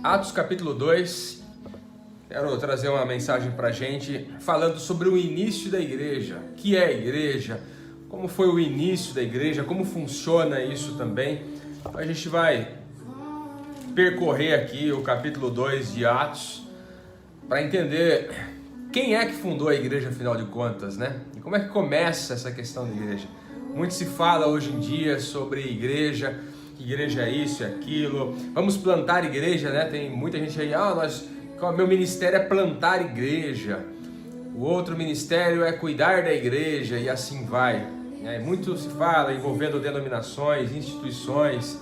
Atos capítulo 2, quero trazer uma mensagem para a gente falando sobre o início da igreja. O que é a igreja? Como foi o início da igreja? Como funciona isso também? A gente vai percorrer aqui o capítulo 2 de Atos para entender quem é que fundou a igreja, afinal de contas, né? E como é que começa essa questão da igreja? Muito se fala hoje em dia sobre igreja é isso e aquilo, vamos plantar igreja, né? Tem muita gente aí, meu ministério é plantar igreja, o outro ministério é cuidar da igreja e assim vai. Muito se fala envolvendo denominações, instituições,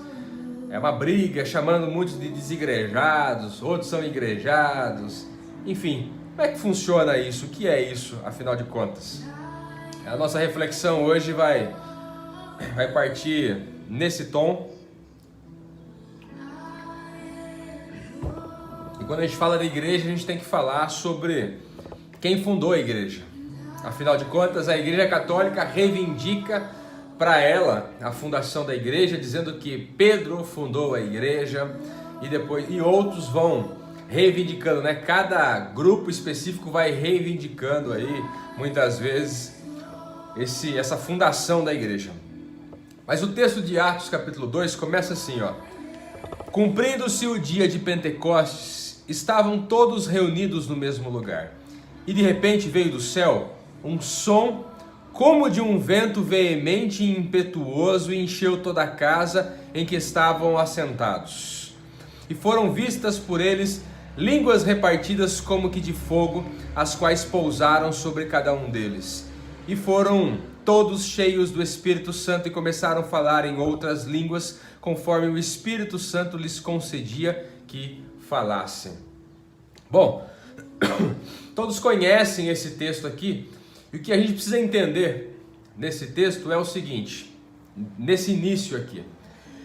é uma briga, chamando muitos de desigrejados, outros são igrejados, enfim, como é que funciona isso? O que é isso, afinal de contas? A nossa reflexão hoje vai partir nesse tom. E quando a gente fala da igreja, a gente tem que falar sobre quem fundou a igreja. Afinal de contas, a Igreja Católica reivindica para ela a fundação da igreja, dizendo que Pedro fundou a igreja e outros vão reivindicando, né? Cada grupo específico vai reivindicando aí, muitas vezes, essa fundação da igreja. Mas o texto de Atos capítulo 2 começa assim, ó. Cumprindo-se o dia de Pentecostes, estavam todos reunidos no mesmo lugar. E de repente veio do céu um som como de um vento veemente e impetuoso e encheu toda a casa em que estavam assentados. E foram vistas por eles línguas repartidas como que de fogo, as quais pousaram sobre cada um deles. E foram todos cheios do Espírito Santo e começaram a falar em outras línguas, conforme o Espírito Santo lhes concedia que falassem. Bom, todos conhecem esse texto aqui, e o que a gente precisa entender nesse texto é o seguinte, nesse início aqui,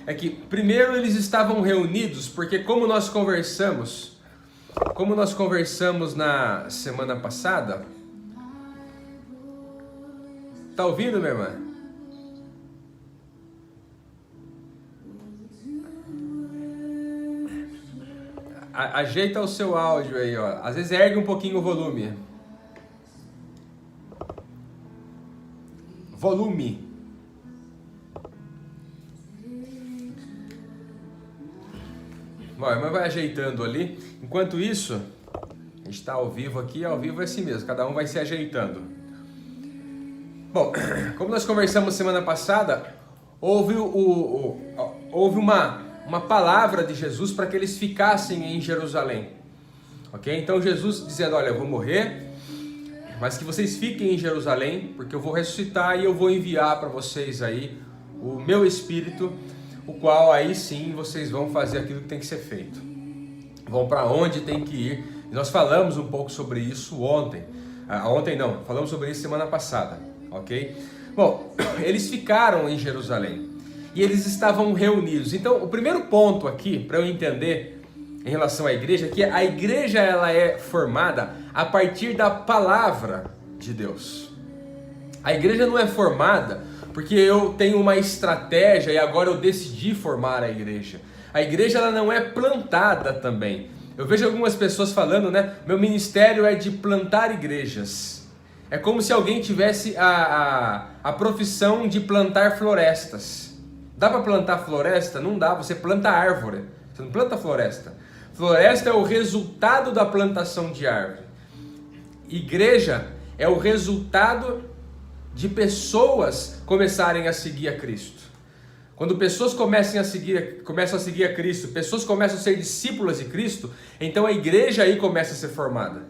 é que primeiro eles estavam reunidos, porque como nós conversamos na semana passada, tá ouvindo, minha irmã? Ajeita o seu áudio aí, ó. Às vezes ergue um pouquinho o volume. Bom, a irmã vai ajeitando ali. Enquanto isso, a gente está ao vivo aqui. Ao vivo é assim mesmo, cada um vai se ajeitando. Bom, como nós conversamos semana passada, houve uma palavra de Jesus para que eles ficassem em Jerusalém, ok? Então Jesus dizendo, olha, eu vou morrer, mas que vocês fiquem em Jerusalém, porque eu vou ressuscitar e eu vou enviar para vocês aí o meu Espírito, o qual aí sim vocês vão fazer aquilo que tem que ser feito, vão para onde tem que ir. E nós falamos um pouco sobre isso falamos sobre isso semana passada, ok? Bom, eles ficaram em Jerusalém e eles estavam reunidos. Então, o primeiro ponto aqui, para eu entender em relação à igreja, é que a igreja ela é formada a partir da palavra de Deus. A igreja não é formada porque eu tenho uma estratégia e agora eu decidi formar a igreja. A igreja ela não é plantada também. Eu vejo algumas pessoas falando, né? Meu ministério é de plantar igrejas. É como se alguém tivesse a profissão de plantar florestas. Dá para plantar floresta? Não dá, você planta árvore, você não planta floresta. Floresta é o resultado da plantação de árvore. Igreja é o resultado de pessoas começarem a seguir a Cristo. Quando pessoas começam a seguir a Cristo, pessoas começam a ser discípulas de Cristo, então a igreja aí começa a ser formada,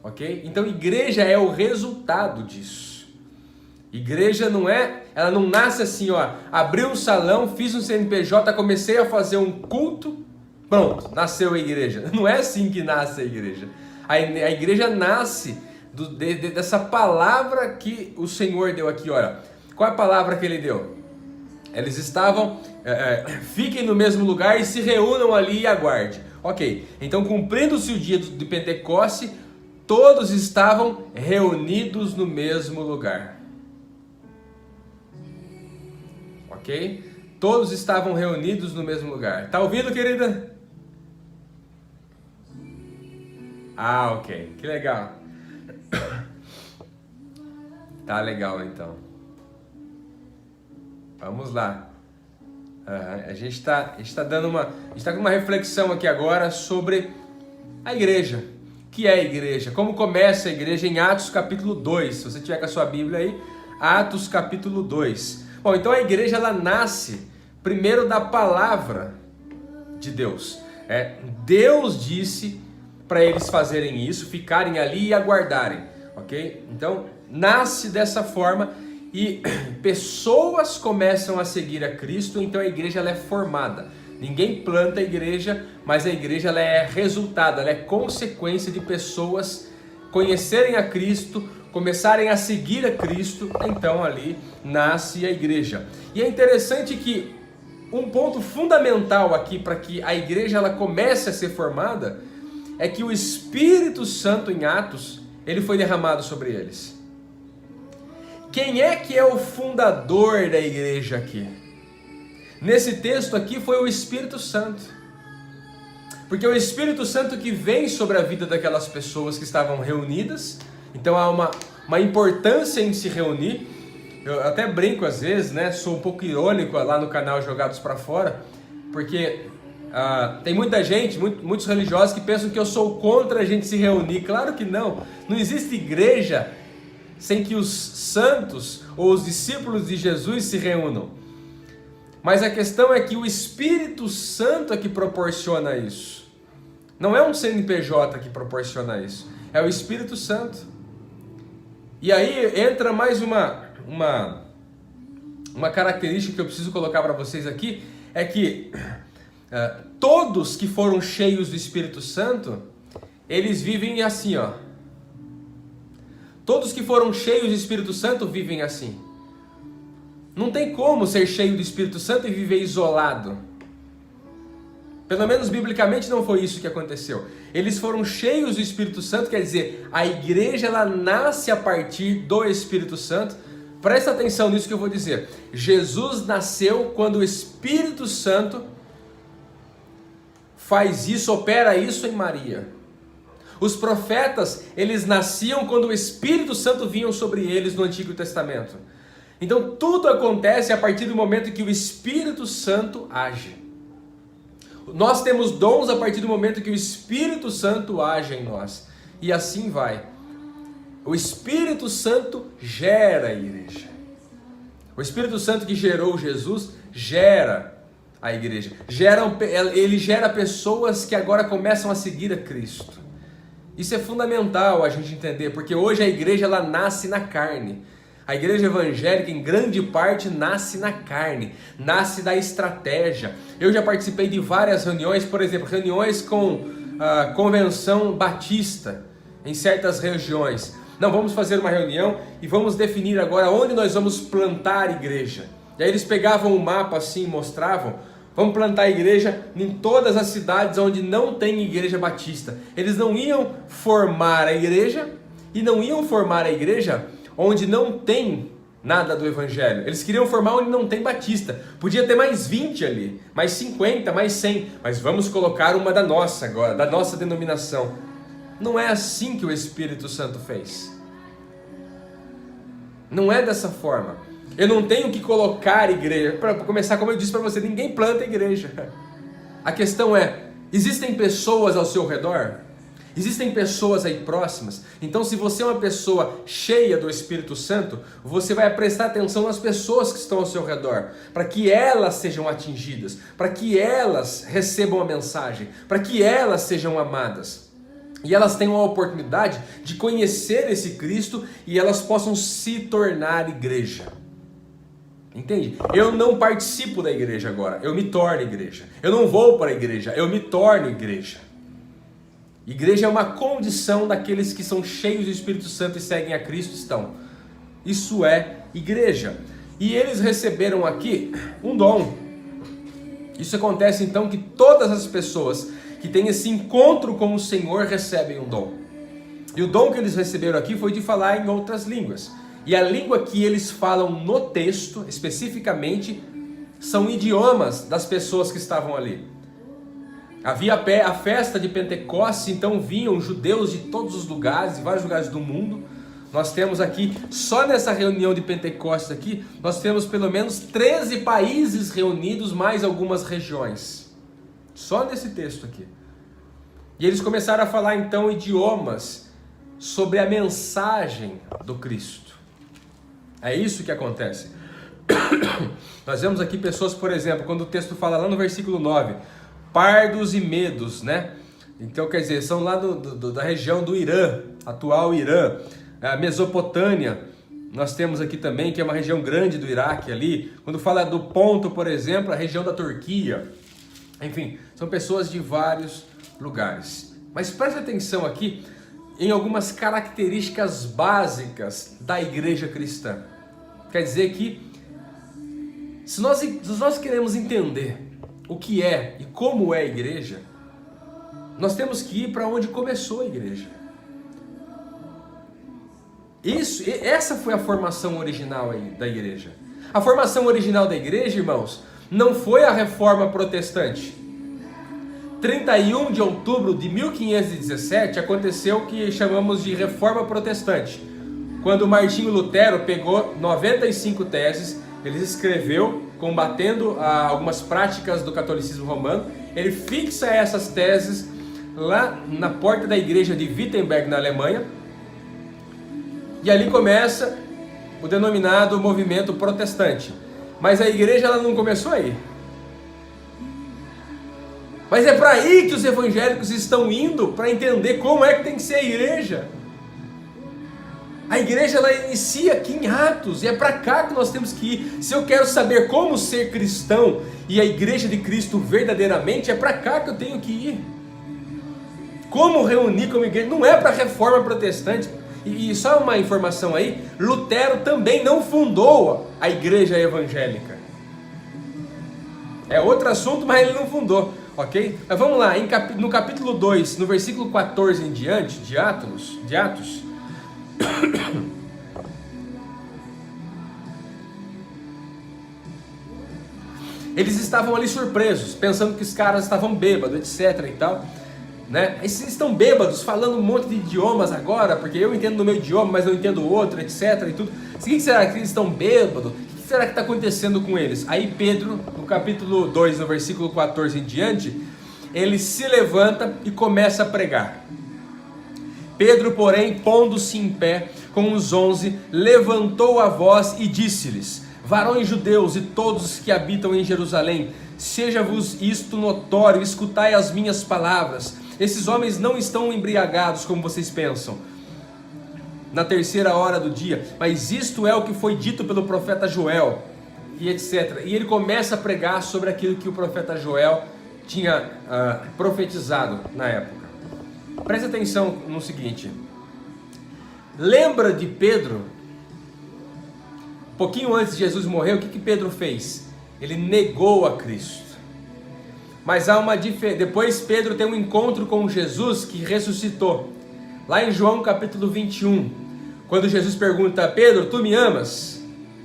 ok? Então igreja é o resultado disso. Igreja ela não nasce assim, ó, abri um salão, fiz um CNPJ, comecei a fazer um culto, pronto, nasceu a igreja. Não é assim que nasce a igreja. A igreja nasce dessa palavra que o Senhor deu aqui, olha. Qual é a palavra que Ele deu? Eles estavam, fiquem no mesmo lugar e se reúnam ali e aguarde. Ok, então cumprindo-se o dia de Pentecoste, todos estavam reunidos no mesmo lugar. Ok? Todos estavam reunidos no mesmo lugar. Tá ouvindo, querida? Ah, ok. Que legal. Tá legal, então. Vamos lá. A gente tá dando uma... A gente tá com uma reflexão aqui agora sobre a igreja. O que é a igreja? Como começa a igreja em Atos capítulo 2. Se você tiver com a sua Bíblia aí, Atos capítulo 2. Bom, então a igreja ela nasce primeiro da palavra de Deus. Deus disse para eles fazerem isso, ficarem ali e aguardarem, ok? Então, nasce dessa forma e pessoas começam a seguir a Cristo, então a igreja ela é formada. Ninguém planta a igreja, mas a igreja ela é resultado, ela é consequência de pessoas conhecerem a Cristo, começarem a seguir a Cristo, então ali nasce a igreja. E é interessante que um ponto fundamental aqui para que a igreja ela comece a ser formada é que o Espírito Santo em Atos, ele foi derramado sobre eles. Quem é que é o fundador da igreja aqui? Nesse texto aqui foi o Espírito Santo. Porque é o Espírito Santo que vem sobre a vida daquelas pessoas que estavam reunidas. Então há uma importância em se reunir. Eu até brinco às vezes, né? Sou um pouco irônico lá no canal Jogados para Fora, porque tem muita gente, muitos religiosos que pensam que eu sou contra a gente se reunir. Claro que não. Não existe igreja sem que os santos ou os discípulos de Jesus se reúnam. Mas a questão é que o Espírito Santo é que proporciona isso. Não é um CNPJ que proporciona isso. É o Espírito Santo. E aí entra mais uma característica que eu preciso colocar para vocês aqui, é que todos que foram cheios do Espírito Santo, eles vivem assim, ó. Todos que foram cheios do Espírito Santo vivem assim. Não tem como ser cheio do Espírito Santo e viver isolado. Pelo menos biblicamente não foi isso que aconteceu. Eles foram cheios do Espírito Santo, quer dizer, a igreja ela nasce a partir do Espírito Santo. Presta atenção nisso que eu vou dizer. Jesus nasceu quando o Espírito Santo faz isso, opera isso em Maria. Os profetas, eles nasciam quando o Espírito Santo vinha sobre eles no Antigo Testamento. Então tudo acontece a partir do momento que o Espírito Santo age. Nós temos dons a partir do momento que o Espírito Santo age em nós. E assim vai. O Espírito Santo gera a igreja. O Espírito Santo que gerou Jesus gera a igreja. Ele gera pessoas que agora começam a seguir a Cristo. Isso é fundamental a gente entender, porque hoje a igreja ela nasce na carne. A igreja evangélica, em grande parte, nasce na carne, nasce da estratégia. Eu já participei de várias reuniões, por exemplo, reuniões com a Convenção Batista, em certas regiões. Não, vamos fazer uma reunião e vamos definir agora onde nós vamos plantar igreja. E aí eles pegavam um mapa assim e mostravam, vamos plantar igreja em todas as cidades onde não tem igreja batista. Eles não iam formar a igreja e não iam formar a igreja onde não tem nada do evangelho. Eles queriam formar onde não tem batista. Podia ter mais 20 ali, mais 50, mais 100. Mas vamos colocar uma da nossa agora, da nossa denominação. Não é assim que o Espírito Santo fez. Não é dessa forma. Eu não tenho que colocar igreja. Para começar, como eu disse para você, ninguém planta igreja. A questão é, existem pessoas ao seu redor? Existem pessoas aí próximas? Então se você é uma pessoa cheia do Espírito Santo, você vai prestar atenção nas pessoas que estão ao seu redor, para que elas sejam atingidas, para que elas recebam a mensagem, para que elas sejam amadas. E elas tenham a oportunidade de conhecer esse Cristo e elas possam se tornar igreja. Entende? Eu não participo da igreja agora, eu me torno igreja. Eu não vou para a igreja, eu me torno igreja. Igreja é uma condição daqueles que são cheios do Espírito Santo e seguem a Cristo estão. Isso é igreja. E eles receberam aqui um dom. Isso acontece então que todas as pessoas que têm esse encontro com o Senhor recebem um dom. E o dom que eles receberam aqui foi de falar em outras línguas. E a língua que eles falam no texto, especificamente, são idiomas das pessoas que estavam ali. Havia a festa de Pentecostes, então vinham judeus de todos os lugares, de vários lugares do mundo. Nós temos aqui, só nessa reunião de Pentecostes aqui, nós temos pelo menos 13 países reunidos, mais algumas regiões. Só nesse texto aqui. E eles começaram a falar então idiomas sobre a mensagem do Cristo. É isso que acontece. Nós vemos aqui pessoas, por exemplo, quando o texto fala lá no versículo 9, pardos e medos, né? Então quer dizer, são lá da região do Irã, atual Irã, a Mesopotâmia, nós temos aqui também, que é uma região grande do Iraque ali. Quando fala do Ponto, por exemplo, a região da Turquia. Enfim, são pessoas de vários lugares. Mas preste atenção aqui em algumas características básicas da igreja cristã. Quer dizer que, se nós queremos entender o que é e como é a igreja, nós temos que ir para onde começou a igreja. Essa foi a formação original aí da igreja. A formação original da igreja, irmãos, não foi a reforma protestante. 31 de outubro de 1517 aconteceu o que chamamos de reforma protestante. Quando Martinho Lutero pegou 95 teses, ele escreveu, combatendo algumas práticas do catolicismo romano, ele fixa essas teses lá na porta da igreja de Wittenberg, na Alemanha, e ali começa o denominado movimento protestante. Mas a igreja ela não começou aí. Mas é para aí que os evangélicos estão indo para entender como é que tem que ser a igreja. A igreja ela inicia aqui em Atos e é para cá que nós temos que ir. Se eu quero saber como ser cristão e a igreja de Cristo verdadeiramente, é para cá que eu tenho que ir. Como reunir como igreja? Não é para a reforma protestante. E só uma informação aí, Lutero também não fundou a igreja evangélica. É outro assunto, mas ele não fundou, ok? Mas vamos lá, no capítulo 2, no versículo 14 em diante, de Atos, eles estavam ali surpresos, pensando que os caras estavam bêbados, etc e tal. Né? Eles estão bêbados, falando um monte de idiomas agora, porque eu entendo no meu idioma, mas eu entendo o outro, etc. E tudo. O que será que eles estão bêbados? O que será que está acontecendo com eles? Aí Pedro, no capítulo 2, no versículo 14 em diante, ele se levanta e começa a pregar. Pedro, porém, pondo-se em pé com os 11, levantou a voz e disse-lhes: varões judeus e todos que habitam em Jerusalém, seja-vos isto notório, escutai as minhas palavras. Esses homens não estão embriagados como vocês pensam, na terceira hora do dia, mas isto é o que foi dito pelo profeta Joel, e etc. E ele começa a pregar sobre aquilo que o profeta Joel tinha profetizado na época. Preste atenção no seguinte: lembra de Pedro? Pouquinho antes de Jesus morrer, o que Pedro fez? Ele negou a Cristo. Mas há uma diferença. Depois Pedro tem um encontro com Jesus que ressuscitou. Lá em João capítulo 21, quando Jesus pergunta: Pedro, tu me amas?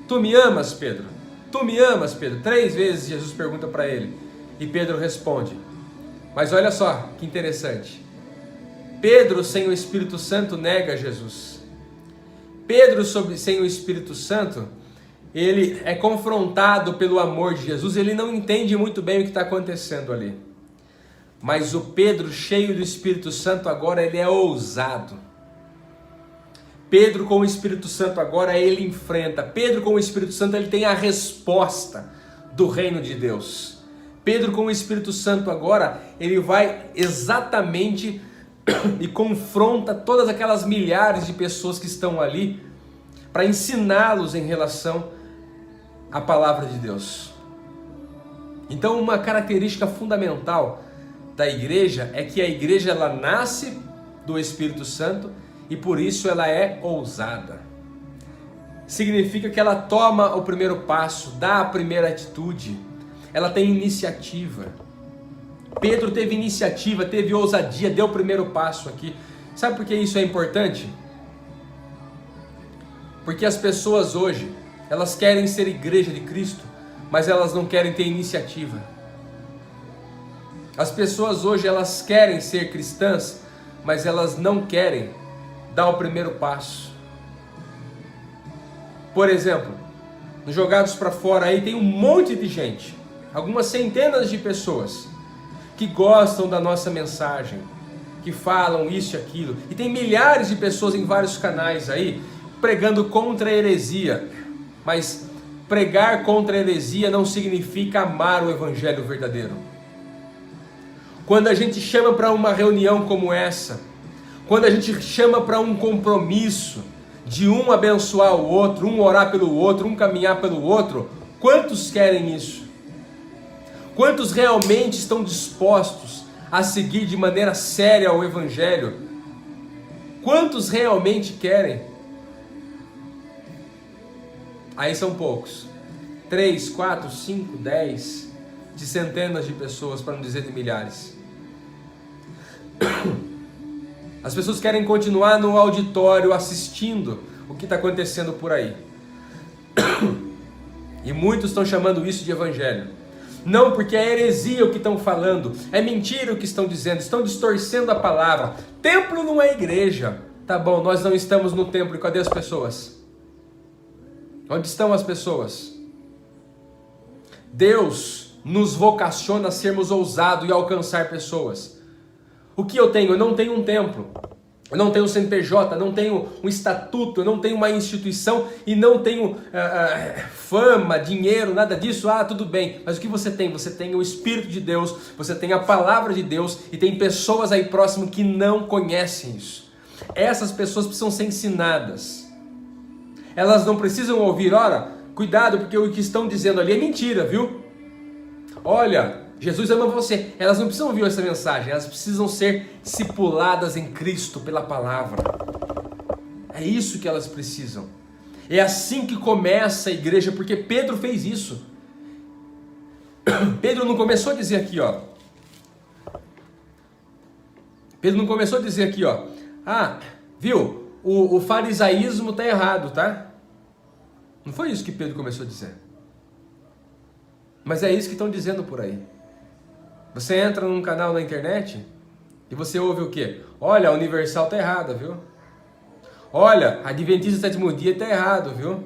Tu me amas, Pedro? Tu me amas, Pedro? 3 vezes Jesus pergunta para ele. E Pedro responde. Mas olha só que interessante. Pedro sem o Espírito Santo nega Jesus. Pedro sem o Espírito Santo, ele é confrontado pelo amor de Jesus, ele não entende muito bem o que está acontecendo ali. Mas o Pedro cheio do Espírito Santo agora, ele é ousado. Pedro com o Espírito Santo agora, ele enfrenta. Pedro com o Espírito Santo, ele tem a resposta do reino de Deus. Pedro com o Espírito Santo agora, ele vai exatamente e confronta todas aquelas milhares de pessoas que estão ali para ensiná-los em relação à palavra de Deus. Então, uma característica fundamental da igreja é que a igreja ela nasce do Espírito Santo e por isso ela é ousada. Significa que ela toma o primeiro passo, dá a primeira atitude, ela tem iniciativa. Pedro teve iniciativa, teve ousadia, deu o primeiro passo aqui. Sabe por que isso é importante? Porque as pessoas hoje, elas querem ser igreja de Cristo, mas elas não querem ter iniciativa. As pessoas hoje, elas querem ser cristãs, mas elas não querem dar o primeiro passo. Por exemplo, no Jogados para Fora aí tem um monte de gente, algumas centenas de pessoas, que gostam da nossa mensagem, que falam isso e aquilo. E tem milhares de pessoas em vários canais aí, pregando contra a heresia. Mas pregar contra a heresia não significa amar o evangelho verdadeiro. Quando a gente chama para uma reunião como essa, quando a gente chama para um compromisso, de um abençoar o outro, um orar pelo outro, um caminhar pelo outro, quantos querem isso? Quantos realmente estão dispostos a seguir de maneira séria o evangelho? Quantos realmente querem? Aí são poucos. 3, 4, 5, 10, de centenas de pessoas, para não dizer de milhares. As pessoas querem continuar no auditório assistindo o que está acontecendo por aí. E muitos estão chamando isso de evangelho. Não, porque é heresia o que estão falando, é mentira o que estão dizendo, estão distorcendo a palavra. Templo não é igreja. Tá bom, nós não estamos no templo, e cadê as pessoas? Onde estão as pessoas? Deus nos vocaciona a sermos ousados e alcançar pessoas. O que eu tenho? Eu não tenho um templo, eu não tenho um CNPJ, eu não tenho um estatuto, eu não tenho uma instituição e não tenho fama, dinheiro, nada disso. Ah, tudo bem, mas o que você tem? Você tem o Espírito de Deus, você tem a Palavra de Deus e tem pessoas aí próximo que não conhecem isso. Essas pessoas precisam ser ensinadas. Elas não precisam ouvir, ora, cuidado, porque o que estão dizendo ali é mentira, viu? Olha, Jesus ama você. Elas não precisam ouvir essa mensagem, elas precisam ser discipuladas em Cristo pela palavra. É isso que elas precisam. É assim que começa a igreja, porque Pedro fez isso. Pedro não começou a dizer aqui, ó. Pedro não começou a dizer aqui, ó. Ah, viu? O farisaísmo está errado, tá? Não foi isso que Pedro começou a dizer. Mas é isso que estão dizendo por aí. Você entra num canal na internet e você ouve o quê? Olha, a Universal está errada, viu? Olha, a Adventista do Sétimo Dia está errado, viu?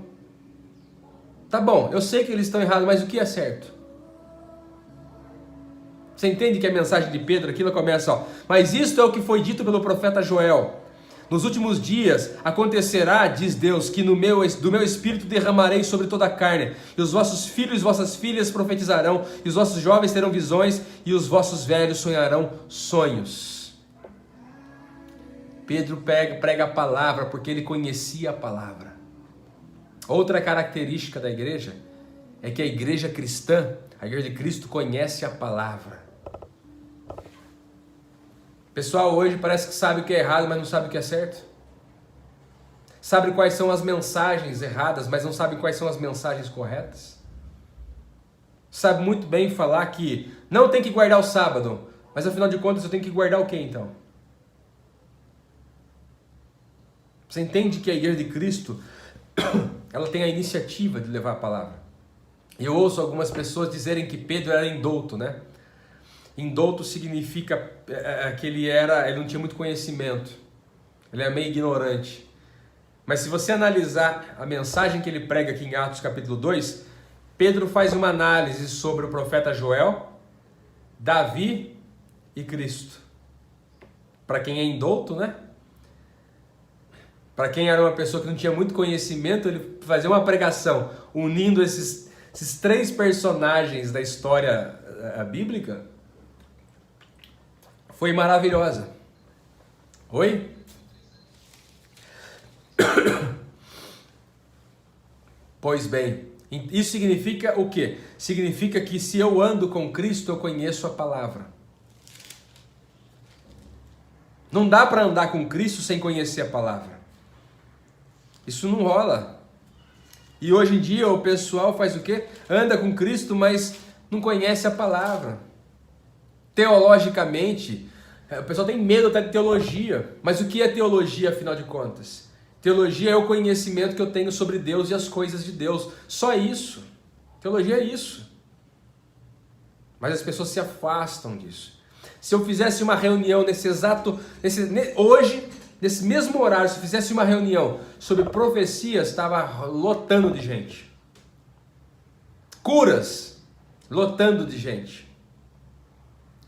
Tá bom, eu sei que eles estão errados, mas o que é certo? Você entende que a mensagem de Pedro aqui ela começa, ó. Mas isto é o que foi dito pelo profeta Joel. Nos últimos dias acontecerá, diz Deus, que do meu espírito derramarei sobre toda a carne, e os vossos filhos e vossas filhas profetizarão, e os vossos jovens terão visões, e os vossos velhos sonharão sonhos. Pedro prega a palavra porque ele conhecia a palavra. Outra característica da igreja é que a igreja cristã, a igreja de Cristo, conhece a palavra. O pessoal hoje parece que sabe o que é errado, mas não sabe o que é certo. Sabe quais são as mensagens erradas, mas não sabe quais são as mensagens corretas. Sabe muito bem falar que não tem que guardar o sábado, mas afinal de contas eu tenho que guardar o que então? Você entende que a igreja de Cristo, ela tem a iniciativa de levar a palavra. E eu ouço algumas pessoas dizerem que Pedro era indouto, né? Indouto significa que ele não tinha muito conhecimento, ele é meio ignorante. Mas se você analisar a mensagem que ele prega aqui em Atos capítulo 2, Pedro faz uma análise sobre o profeta Joel, Davi e Cristo. Para quem é indouto, né? Para quem era uma pessoa que não tinha muito conhecimento, ele fazia uma pregação unindo esses três personagens da história bíblica. Foi maravilhosa. Oi? Pois bem, isso significa o quê? Significa que se eu ando com Cristo, eu conheço a palavra. Não dá para andar com Cristo sem conhecer a palavra. Isso não rola. E hoje em dia o pessoal faz o quê? Anda com Cristo, mas não conhece a palavra. Teologicamente, o pessoal tem medo até de teologia. Mas o que é teologia, afinal de contas? Teologia é o conhecimento que eu tenho sobre Deus e as coisas de Deus. Só isso. Teologia é isso. Mas as pessoas se afastam disso. Se eu fizesse uma reunião hoje, nesse mesmo horário, se eu fizesse uma reunião sobre profecias, estava lotando de gente. Curas, lotando de gente.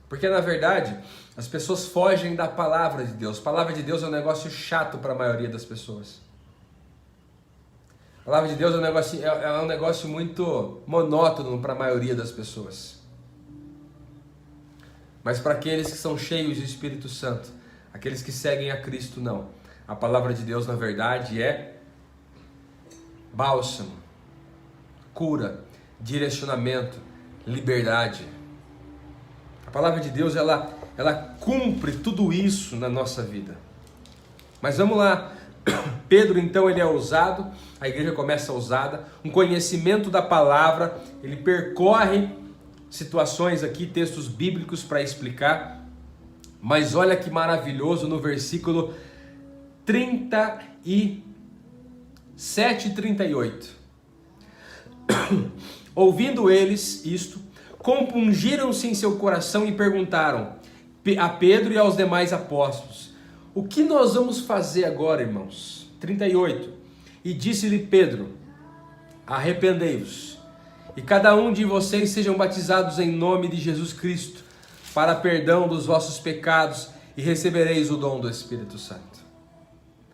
Porque na verdade, as pessoas fogem da palavra de Deus. A palavra de Deus é um negócio chato para a maioria das pessoas. A palavra de Deus é um negócio muito monótono para a maioria das pessoas. Mas para aqueles que são cheios do Espírito Santo, aqueles que seguem a Cristo, não. A palavra de Deus, na verdade, é bálsamo, cura, direcionamento, liberdade. A palavra de Deus, ela cumpre tudo isso na nossa vida. Mas vamos lá. Pedro, então, ele é ousado, a igreja começa ousada, um conhecimento da palavra, ele percorre situações aqui, textos bíblicos para explicar, mas olha que maravilhoso no versículo 37 e 38. Ouvindo eles isto, compungiram-se em seu coração e perguntaram a Pedro e aos demais apóstolos: o que nós vamos fazer agora, irmãos? 38. E disse-lhe Pedro: arrependei-vos, e cada um de vocês sejam batizados em nome de Jesus Cristo, para perdão dos vossos pecados, e recebereis o dom do Espírito Santo.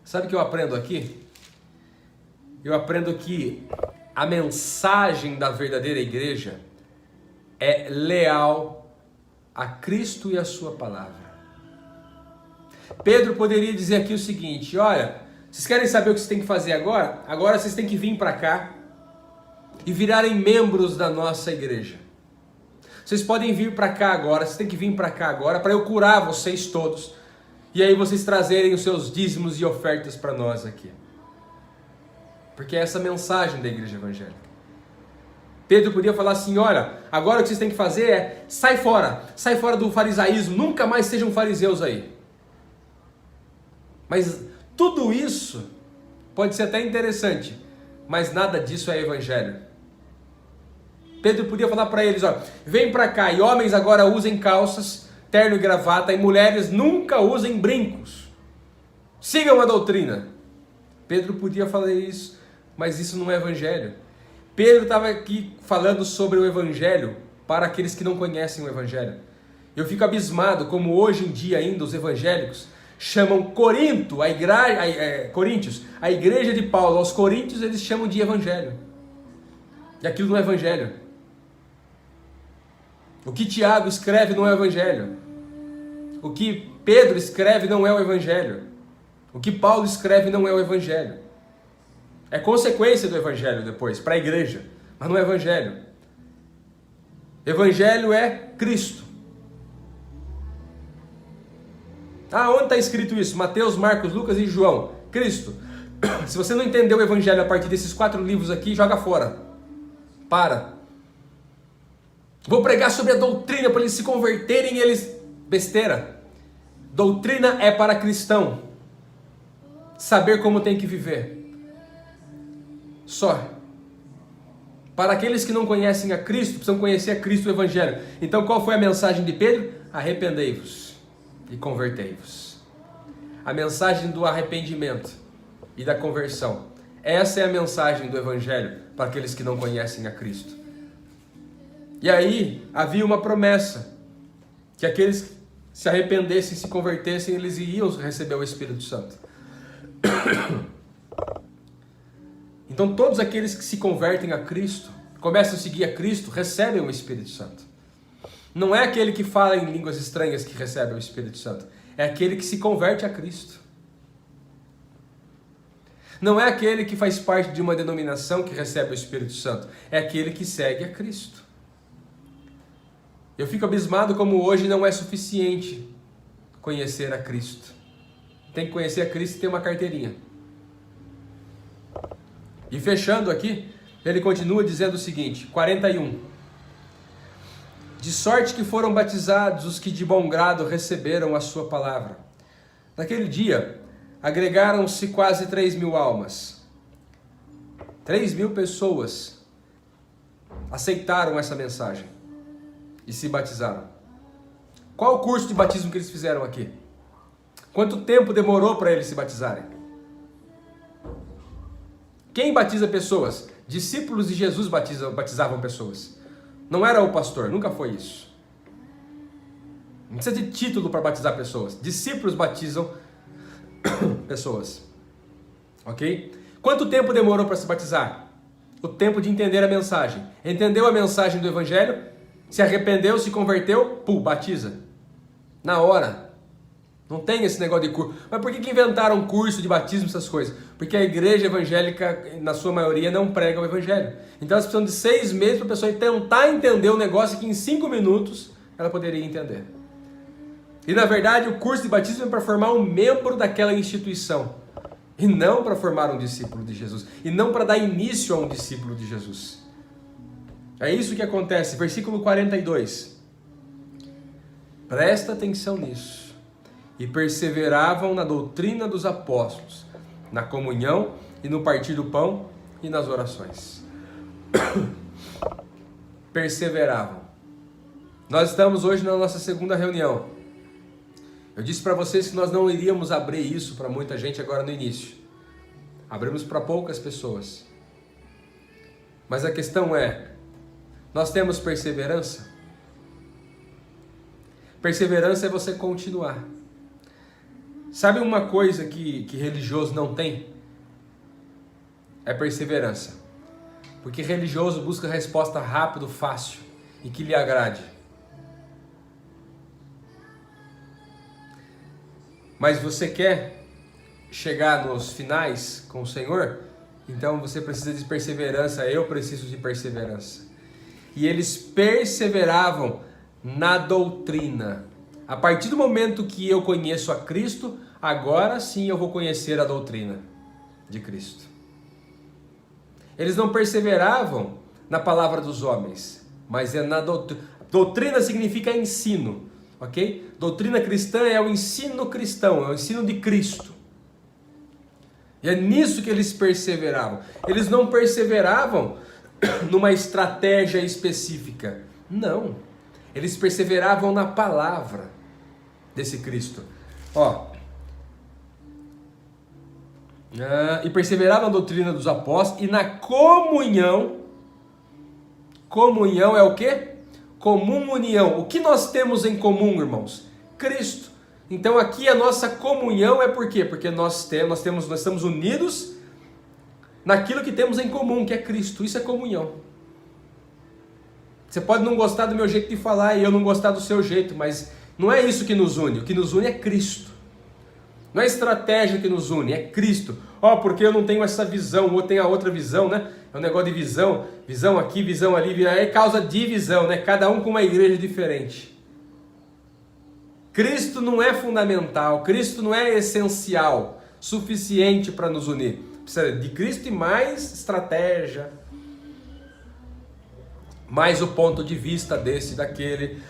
Sabe o que eu aprendo aqui? Eu aprendo que a mensagem da verdadeira igreja é leal a Cristo e a sua palavra. Pedro poderia dizer aqui o seguinte: olha, vocês querem saber o que vocês têm que fazer agora? Agora vocês têm que vir para cá e virarem membros da nossa igreja. Vocês podem vir para cá agora, vocês têm que vir para cá agora para eu curar vocês todos. E aí vocês trazerem os seus dízimos e ofertas para nós aqui. Porque é essa a mensagem da igreja evangélica. Pedro podia falar assim: olha, agora o que vocês têm que fazer é sai fora do farisaísmo, nunca mais sejam fariseus aí. Mas tudo isso pode ser até interessante, mas nada disso é evangelho. Pedro podia falar para eles: ó, vem para cá, e homens agora usem calças, terno e gravata, e mulheres nunca usem brincos. Sigam a doutrina. Pedro podia falar isso, mas isso não é evangelho. Pedro estava aqui falando sobre o evangelho para aqueles que não conhecem o evangelho. Eu fico abismado como hoje em dia ainda os evangélicos chamam Coríntios, a igreja de Paulo, aos coríntios eles chamam de evangelho. E aquilo não é evangelho. O que Tiago escreve não é o evangelho. O que Pedro escreve não é o evangelho. O que Paulo escreve não é o evangelho. É consequência do evangelho depois, para a igreja, mas não é evangelho. Evangelho é Cristo. Onde está escrito isso? Mateus, Marcos, Lucas e João. Cristo. Se você não entendeu o evangelho a partir desses 4 livros aqui, joga fora. Para. Vou pregar sobre a doutrina para eles se converterem e eles... Besteira. Doutrina é para cristão. Saber como tem que viver. Só. Para aqueles que não conhecem a Cristo, precisam conhecer a Cristo, o evangelho. Então qual foi a mensagem de Pedro? Arrependei-vos e convertei-vos. A mensagem do arrependimento e da conversão. Essa é a mensagem do evangelho para aqueles que não conhecem a Cristo. E aí havia uma promessa, que aqueles que se arrependessem, se convertessem, eles iriam receber o Espírito Santo. Então todos aqueles que se convertem a Cristo, começam a seguir a Cristo, recebem o Espírito Santo. Não é aquele que fala em línguas estranhas que recebe o Espírito Santo, é aquele que se converte a Cristo. Não é aquele que faz parte de uma denominação que recebe o Espírito Santo, é aquele que segue a Cristo. Eu fico abismado como hoje não é suficiente conhecer a Cristo. Tem que conhecer a Cristo e ter uma carteirinha. E fechando aqui, ele continua dizendo o seguinte, 41. De sorte que foram batizados os que de bom grado receberam a sua palavra. Naquele dia, agregaram-se quase 3.000 almas. 3.000 pessoas aceitaram essa mensagem e se batizaram. Qual o curso de batismo que eles fizeram aqui? Quanto tempo demorou para eles se batizarem? Quem batiza pessoas? Discípulos de Jesus batizavam pessoas. Não era o pastor, nunca foi isso. Não precisa de título para batizar pessoas. Discípulos batizam pessoas. Ok? Quanto tempo demorou para se batizar? O tempo de entender a mensagem. Entendeu a mensagem do Evangelho? Se arrependeu, se converteu, batiza. Na hora. Não tem esse negócio de curso. Mas por que inventaram um curso de batismo, essas coisas? Porque a igreja evangélica, na sua maioria, não prega o Evangelho. Então elas precisam de 6 meses para a pessoa tentar entender o negócio que em 5 minutos ela poderia entender. E na verdade o curso de batismo é para formar um membro daquela instituição. E não para formar um discípulo de Jesus. E não para dar início a um discípulo de Jesus. É isso que acontece. Versículo 42. Presta atenção nisso. E perseveravam na doutrina dos apóstolos, na comunhão e no partir do pão e nas orações. Perseveravam. Nós estamos hoje na nossa segunda reunião. Eu disse para vocês que nós não iríamos abrir isso para muita gente agora no início. Abrimos para poucas pessoas. Mas a questão é, nós temos perseverança? Perseverança é você continuar. Sabe uma coisa que religioso não tem? É perseverança. Porque religioso busca resposta rápido, fácil e que lhe agrade. Mas você quer chegar nos finais com o Senhor? Então você precisa de perseverança, eu preciso de perseverança. E eles perseveravam na doutrina. A partir do momento que eu conheço a Cristo, agora sim eu vou conhecer a doutrina de Cristo. Eles não perseveravam na palavra dos homens, mas é na doutrina. Doutrina significa ensino, ok? Doutrina cristã é o ensino cristão, é o ensino de Cristo. E é nisso que eles perseveravam. Eles não perseveravam numa estratégia específica. Não. Eles perseveravam na palavra desse Cristo. E perseveravam na doutrina dos apóstolos e na comunhão. Comunhão é o quê? Comum união. O que nós temos em comum, irmãos? Cristo. Então aqui a nossa comunhão é por quê? Porque nós estamos unidos naquilo que temos em comum, que é Cristo. Isso é comunhão. Você pode não gostar do meu jeito de falar e eu não gostar do seu jeito, mas não é isso que nos une. O que nos une é Cristo. Não é estratégia que nos une, é Cristo. Porque eu não tenho essa visão, ou tenho a outra visão, né? É um negócio de visão, visão aqui, visão ali, é causa divisão, né? Cada um com uma igreja diferente. Cristo não é fundamental, Cristo não é essencial, suficiente para nos unir. Precisa de Cristo e mais estratégia, mais o ponto de vista desse, daquele.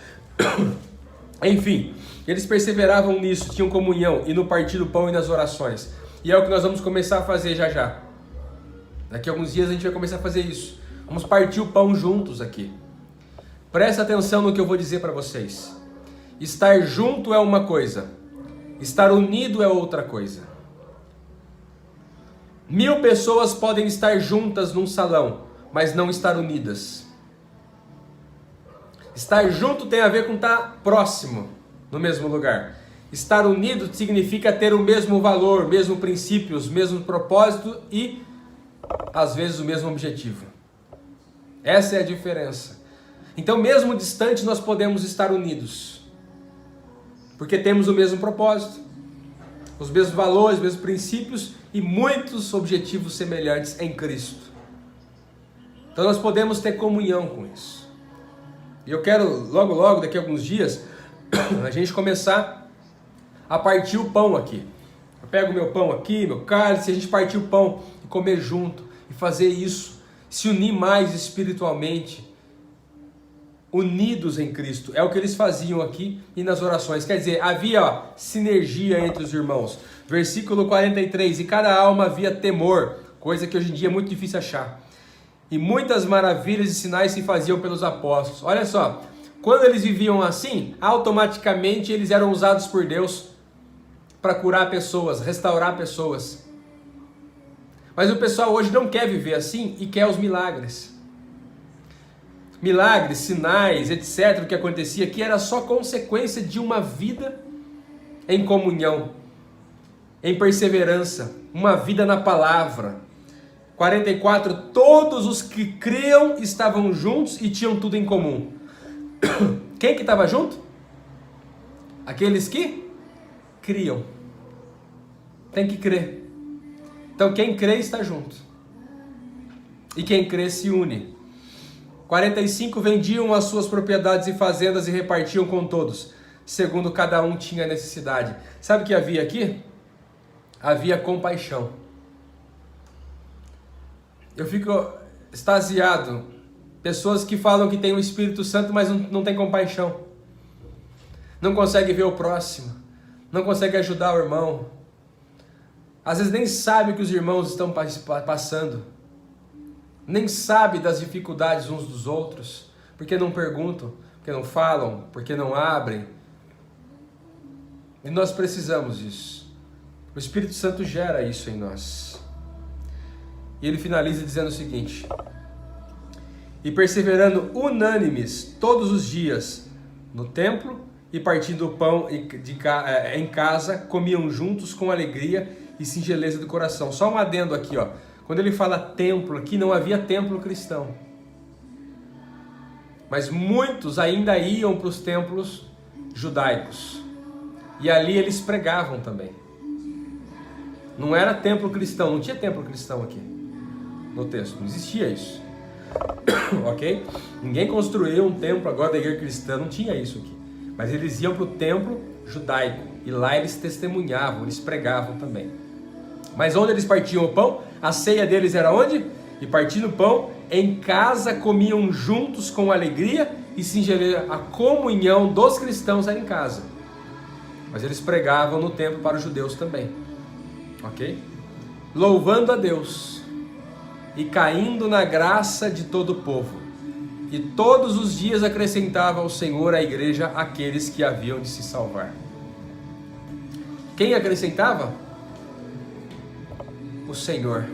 Enfim, eles perseveravam nisso, tinham comunhão e no partir do pão e nas orações. E é o que nós vamos começar a fazer já já. Daqui a alguns dias a gente vai começar a fazer isso. Vamos partir o pão juntos aqui. Presta atenção no que eu vou dizer para vocês. Estar junto é uma coisa, estar unido é outra coisa. 1000 pessoas podem estar juntas num salão, mas não estar unidas. Estar junto tem a ver com estar próximo, no mesmo lugar. Estar unido significa ter o mesmo valor, mesmo princípios, mesmo propósito e, às vezes, o mesmo objetivo. Essa é a diferença. Então, mesmo distante, nós podemos estar unidos. Porque temos o mesmo propósito, os mesmos valores, os mesmos princípios e muitos objetivos semelhantes em Cristo. Então, nós podemos ter comunhão com isso. E eu quero, logo, daqui a alguns dias, a gente começar a partir o pão aqui. Eu pego meu pão aqui, meu cálice, a gente partir o pão e comer junto. E fazer isso, se unir mais espiritualmente, unidos em Cristo. É o que eles faziam aqui e nas orações. Quer dizer, havia sinergia entre os irmãos. Versículo 43, e cada alma havia temor, coisa que hoje em dia é muito difícil achar. E muitas maravilhas e sinais se faziam pelos apóstolos. Olha só, Quando eles viviam assim, automaticamente eles eram usados por Deus para curar pessoas, restaurar pessoas. Mas o pessoal hoje não quer viver assim e quer os milagres. Milagres, sinais, etc. O que acontecia aqui era só consequência de uma vida em comunhão, em perseverança, uma vida na palavra. 44, todos os que criam estavam juntos e tinham tudo em comum. Quem que estava junto? Aqueles que criam. Tem que crer. Então quem crê está junto. E quem crê se une. 45, vendiam as suas propriedades e fazendas e repartiam com todos, segundo cada um tinha necessidade. Sabe o que havia aqui? Havia compaixão. Eu fico extasiado. Pessoas que falam que tem o Espírito Santo, mas não tem compaixão. Não consegue ver o próximo. Não consegue ajudar o irmão. Às vezes nem sabe o que os irmãos estão passando. Nem sabe das dificuldades uns dos outros. Porque não perguntam, porque não falam, porque não abrem. E nós precisamos disso. O Espírito Santo gera isso em nós. E ele finaliza dizendo o seguinte: e perseverando unânimes todos os dias no templo e partindo o pão em casa, comiam juntos com alegria e singeleza do coração. Só um adendo aqui, ó. Quando ele fala templo aqui, não havia templo cristão. Mas muitos ainda iam para os templos judaicos. E ali eles pregavam também. Não era templo cristão, não tinha templo cristão aqui no texto, não existia isso. Ok? Ninguém construiu um templo agora da igreja cristã, não tinha isso aqui. Mas eles iam para o templo judaico e lá eles testemunhavam, eles pregavam também. Mas onde eles partiam o pão? A ceia deles era onde? E partindo o pão, em casa comiam juntos com alegria e singeleza. A comunhão dos cristãos era em casa. Mas eles pregavam no templo para os judeus também. Ok? Louvando a Deus e caindo na graça de todo o povo. E todos os dias acrescentava ao Senhor à igreja aqueles que haviam de se salvar. Quem acrescentava? O Senhor.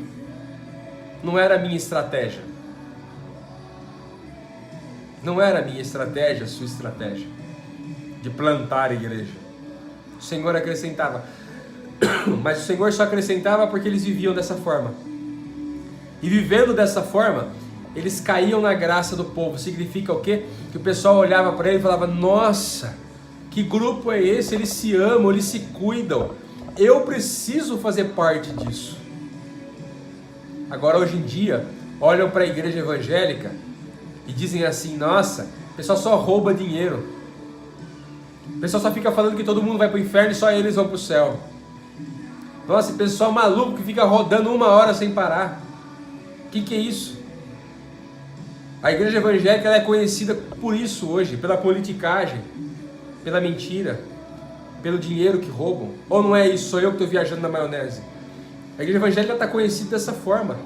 Não era a minha estratégia. Não era a minha estratégia, a sua estratégia de plantar a igreja. O Senhor acrescentava. Mas o Senhor só acrescentava porque eles viviam dessa forma. E vivendo dessa forma, eles caíam na graça do povo. Significa o quê? Que o pessoal olhava para ele e falava: nossa, que grupo é esse? Eles se amam, eles se cuidam. Eu preciso fazer parte disso. Agora, hoje em dia, olham para a igreja evangélica e dizem assim: nossa, o pessoal só rouba dinheiro. O pessoal só fica falando que todo mundo vai para o inferno e só eles vão para o céu. Nossa, pessoal maluco que fica rodando 1 hora sem parar. O que é isso? A igreja evangélica ela é conhecida por isso hoje, pela politicagem, pela mentira, pelo dinheiro que roubam. Ou não é isso? Sou eu que estou viajando na maionese. A igreja evangélica está conhecida dessa forma.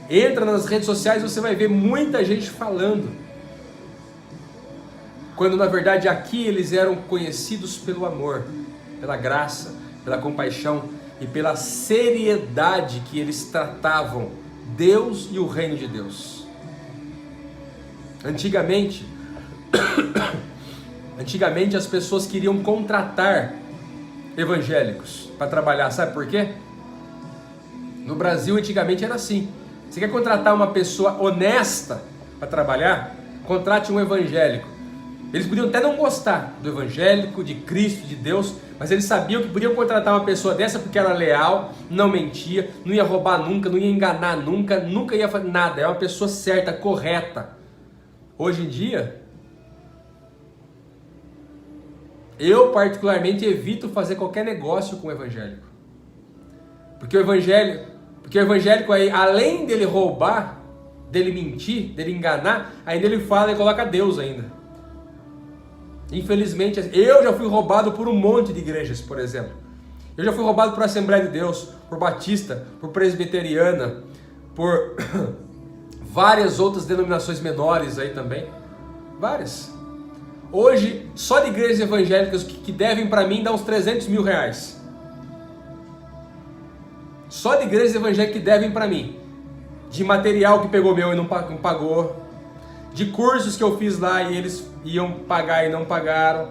Entra nas redes sociais e você vai ver muita gente falando. Quando na verdade aqui eles eram conhecidos pelo amor, pela graça, pela compaixão e pela seriedade que eles tratavam Deus e o reino de Deus. Antigamente as pessoas queriam contratar evangélicos para trabalhar, sabe por quê? No Brasil antigamente era assim. Você quer contratar uma pessoa honesta para trabalhar? Contrate um evangélico. Eles podiam até não gostar do evangélico, de Cristo, de Deus, mas eles sabiam que podiam contratar uma pessoa dessa porque era leal, não mentia, não ia roubar nunca, não ia enganar nunca, nunca ia fazer nada. É uma pessoa certa, correta. Hoje em dia, eu particularmente evito fazer qualquer negócio com o evangélico. Porque o evangélico aí, além dele roubar, dele mentir, dele enganar, ainda ele fala e coloca Deus ainda. Infelizmente, eu já fui roubado por um monte de igrejas, por exemplo. Eu já fui roubado por Assembleia de Deus, por Batista, por Presbiteriana, por várias outras denominações menores aí também. Várias. Hoje, só de igrejas evangélicas que devem para mim dá uns 300 mil reais. Só de igrejas evangélicas que devem para mim. De material que pegou meu e não pagou. De cursos que eu fiz lá e eles iam pagar e não pagaram.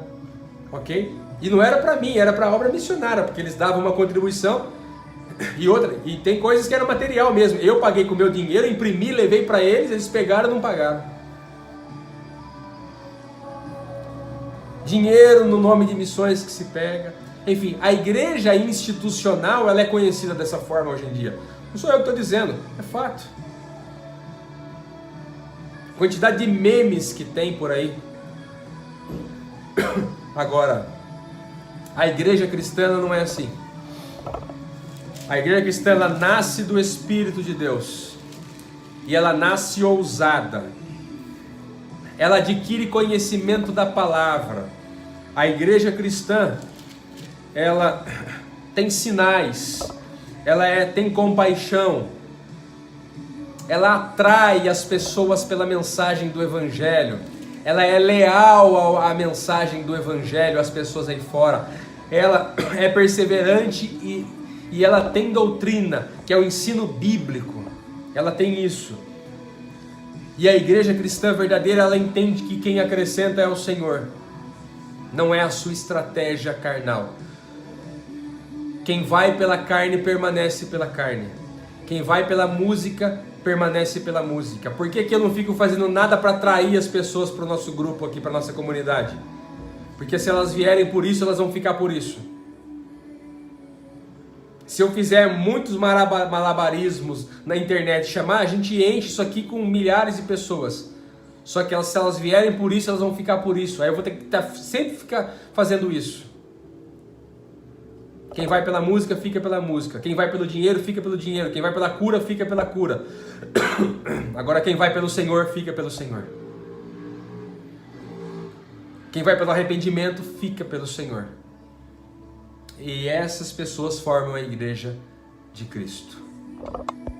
Ok? E não era para mim, era para a obra missionária, porque eles davam uma contribuição. E tem coisas que era material mesmo. Eu paguei com o meu dinheiro, imprimi, levei para eles pegaram e não pagaram. Dinheiro no nome de missões que se pega. Enfim, a igreja institucional, ela é conhecida dessa forma hoje em dia. Não sou eu que estou dizendo, é fato. A quantidade de memes que tem por aí. Agora, a igreja cristã não é assim. A igreja cristã, ela nasce do Espírito de Deus. E ela nasce ousada. Ela adquire conhecimento da palavra. A igreja cristã, ela tem sinais. Ela tem compaixão. Ela atrai as pessoas pela mensagem do Evangelho. Ela é leal à mensagem do Evangelho, às pessoas aí fora. Ela é perseverante e ela tem doutrina, que é o ensino bíblico. Ela tem isso. E a igreja cristã verdadeira, ela entende que quem acrescenta é o Senhor. Não é a sua estratégia carnal. Quem vai pela carne, permanece pela carne. Quem vai pela música, permanece pela música. Por que eu não fico fazendo nada para atrair as pessoas para o nosso grupo aqui, para a nossa comunidade? Porque se elas vierem por isso, elas vão ficar por isso. Se eu fizer muitos malabarismos na internet, chamar, a gente enche isso aqui com milhares de pessoas. Só que se elas vierem por isso, elas vão ficar por isso. Aí eu vou ter que sempre ficar fazendo isso. Quem vai pela música, fica pela música. Quem vai pelo dinheiro, fica pelo dinheiro. Quem vai pela cura, fica pela cura. Agora quem vai pelo Senhor, fica pelo Senhor. Quem vai pelo arrependimento, fica pelo Senhor. E essas pessoas formam a igreja de Cristo.